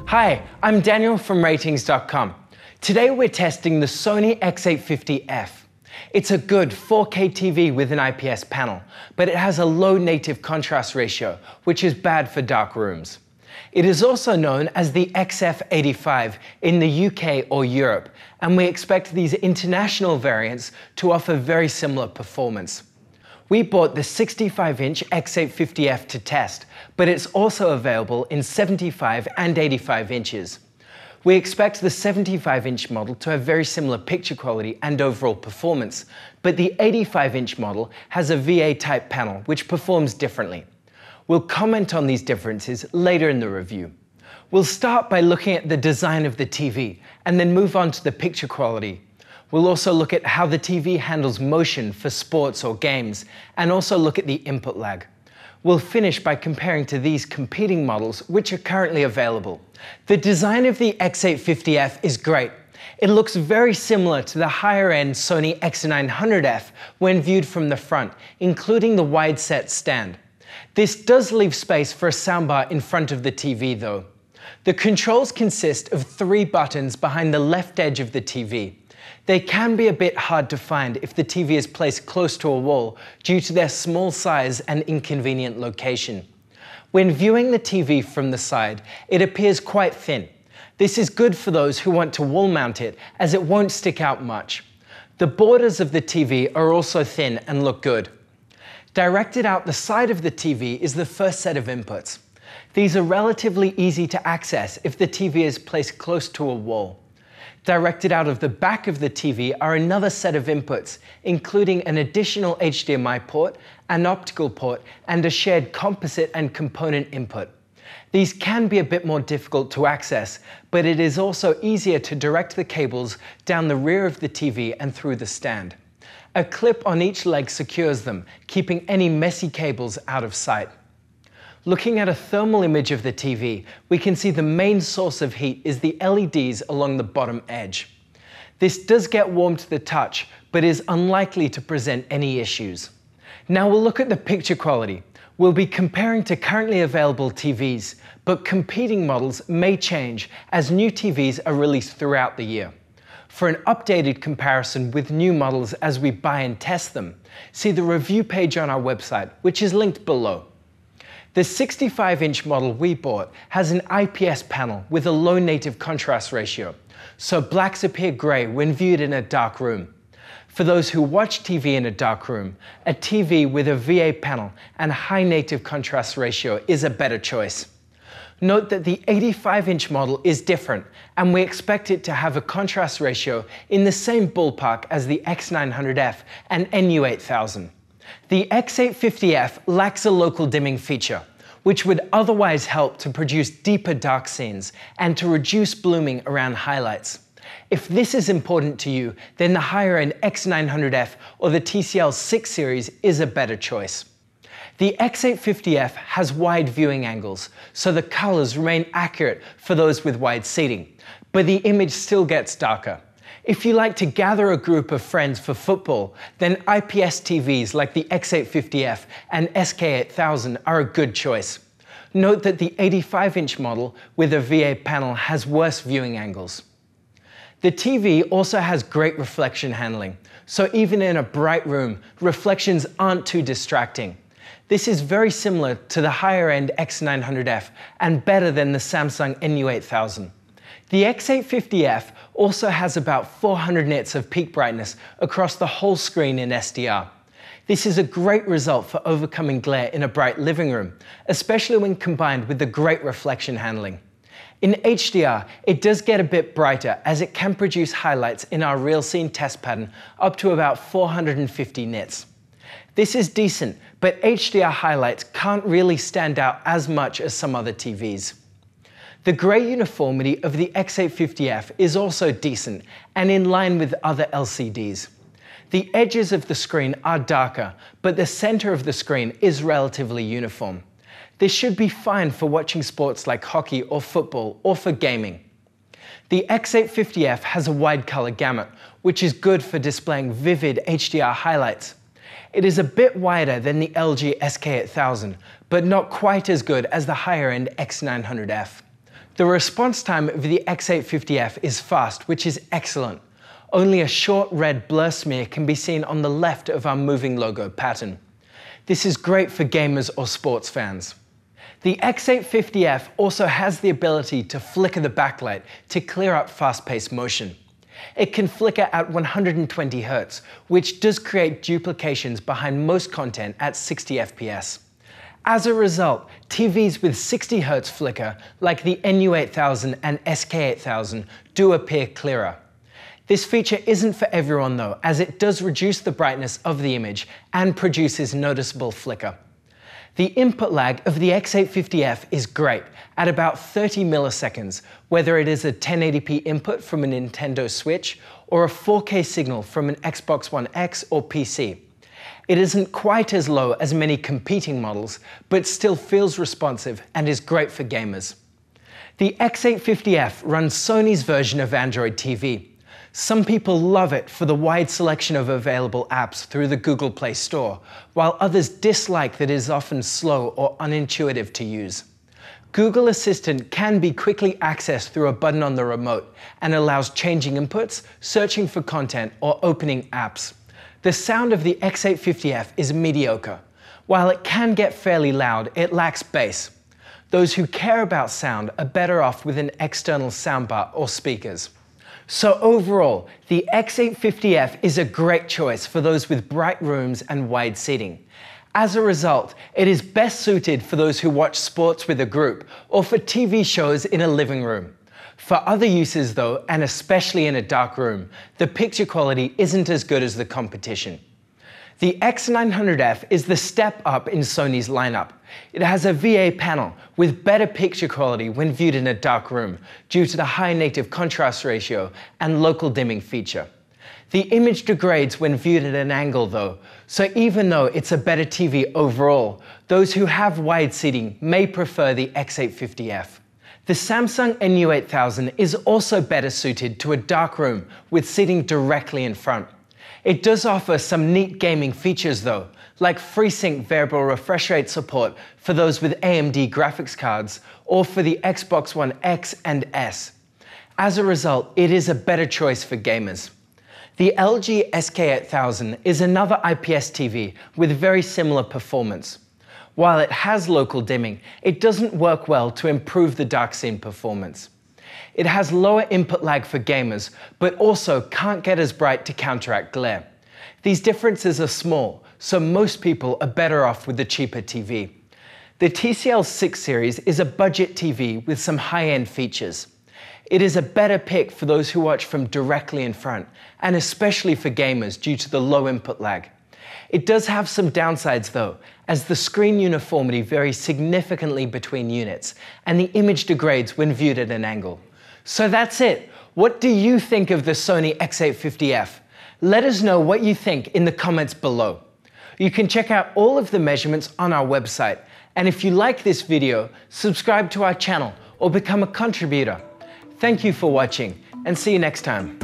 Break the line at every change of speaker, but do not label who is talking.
Hi, I'm Daniel from Ratings.com. Today we're testing the Sony X850F. It's a good 4K TV with an IPS panel, but it has a low native contrast ratio, which is bad for dark rooms. It is also known as the XF85 in the UK or Europe, and we expect these international variants to offer very similar performance. We bought the 65-inch X850F to test, but it's also available in 75 and 85 inches. We expect the 75-inch model to have very similar picture quality and overall performance, but the 85-inch model has a VA-type panel which performs differently. We'll comment on these differences later in the review. We'll start by looking at the design of the TV and then move on to the picture quality. We'll also look at how the TV handles motion for sports or games, and also look at the input lag. We'll finish by comparing to these competing models which are currently available. The design of the X850F is great. It looks very similar to the higher-end Sony X900F when viewed from the front, including the wide-set stand. This does leave space for a soundbar in front of the TV though. The controls consist of 3 buttons behind the left edge of the TV. They can be a bit hard to find if the TV is placed close to a wall due to their small size and inconvenient location. When viewing the TV from the side, it appears quite thin. This is good for those who want to wall mount it, as it won't stick out much. The borders of the TV are also thin and look good. Directed out the side of the TV is the first set of inputs. These are relatively easy to access if the TV is placed close to a wall. Directed out of the back of the TV are another set of inputs, including an additional HDMI port, an optical port, and a shared composite and component input. These can be a bit more difficult to access, but it is also easier to direct the cables down the rear of the TV and through the stand. A clip on each leg secures them, keeping any messy cables out of sight. Looking at a thermal image of the TV, we can see the main source of heat is the LEDs along the bottom edge. This does get warm to the touch, but is unlikely to present any issues. Now we'll look at the picture quality. We'll be comparing to currently available TVs, but competing models may change as new TVs are released throughout the year. For an updated comparison with new models as we buy and test them, see the review page on our website, which is linked below. The 65-inch model we bought has an IPS panel with a low native contrast ratio, so blacks appear grey when viewed in a dark room. For those who watch TV in a dark room, a TV with a VA panel and a high native contrast ratio is a better choice. Note that the 85-inch model is different, and we expect it to have a contrast ratio in the same ballpark as the X900F and NU8000. The X850F lacks a local dimming feature, which would otherwise help to produce deeper dark scenes and to reduce blooming around highlights. If this is important to you, then the higher-end X900F or the TCL 6 series is a better choice. The X850F has wide viewing angles, so the colors remain accurate for those with wide seating, but the image still gets darker. If you like to gather a group of friends for football, then IPS TVs like the X850F and SK8000 are a good choice. Note that the 85-inch model with a VA panel has worse viewing angles. The TV also has great reflection handling, so even in a bright room, reflections aren't too distracting. This is very similar to the higher-end X900F and better than the Samsung NU8000. The X850F also has about 400 nits of peak brightness across the whole screen in SDR. This is a great result for overcoming glare in a bright living room, especially when combined with the great reflection handling. In HDR, it does get a bit brighter as it can produce highlights in our real scene test pattern up to about 450 nits. This is decent, but HDR highlights can't really stand out as much as some other TVs. The grey uniformity of the X850F is also decent and in line with other LCDs. The edges of the screen are darker, but the center of the screen is relatively uniform. This should be fine for watching sports like hockey or football or for gaming. The X850F has a wide color gamut, which is good for displaying vivid HDR highlights. It is a bit wider than the LG SK8000, but not quite as good as the higher-end X900F. The response time of the X850F is fast, which is excellent. Only a short red blur smear can be seen on the left of our moving logo pattern. This is great for gamers or sports fans. The X850F also has the ability to flicker the backlight to clear up fast-paced motion. It can flicker at 120 Hz, which does create duplications behind most content at 60 FPS. As a result, TVs with 60 Hz flicker, like the NU8000 and SK8000, do appear clearer. This feature isn't for everyone though, as it does reduce the brightness of the image and produces noticeable flicker. The input lag of the X850F is great, at about 30 milliseconds, whether it is a 1080p input from a Nintendo Switch or a 4K signal from an Xbox One X or PC. It isn't quite as low as many competing models, but still feels responsive and is great for gamers. The X850F runs Sony's version of Android TV. Some people love it for the wide selection of available apps through the Google Play Store, while others dislike that it is often slow or unintuitive to use. Google Assistant can be quickly accessed through a button on the remote and allows changing inputs, searching for content, or opening apps. The sound of the X850F is mediocre. While it can get fairly loud, it lacks bass. Those who care about sound are better off with an external soundbar or speakers. So overall, the X850F is a great choice for those with bright rooms and wide seating. As a result, it is best suited for those who watch sports with a group or for TV shows in a living room. For other uses though, and especially in a dark room, the picture quality isn't as good as the competition. The X900F is the step up in Sony's lineup. It has a VA panel with better picture quality when viewed in a dark room due to the high native contrast ratio and local dimming feature. The image degrades when viewed at an angle though, so even though it's a better TV overall, those who have wide seating may prefer the X850F. The Samsung NU8000 is also better suited to a dark room with seating directly in front. It does offer some neat gaming features though, like FreeSync variable refresh rate support for those with AMD graphics cards or for the Xbox One X and S. As a result, it is a better choice for gamers. The LG SK8000 is another IPS TV with very similar performance. While it has local dimming, it doesn't work well to improve the dark scene performance. It has lower input lag for gamers, but also can't get as bright to counteract glare. These differences are small, so most people are better off with the cheaper TV. The TCL 6 series is a budget TV with some high-end features. It is a better pick for those who watch from directly in front, and especially for gamers due to the low input lag. It does have some downsides though, as the screen uniformity varies significantly between units, and the image degrades when viewed at an angle. So that's it. What do you think of the Sony X850F? Let us know what you think in the comments below. You can check out all of the measurements on our website, and if you like this video, subscribe to our channel or become a contributor. Thank you for watching, and see you next time.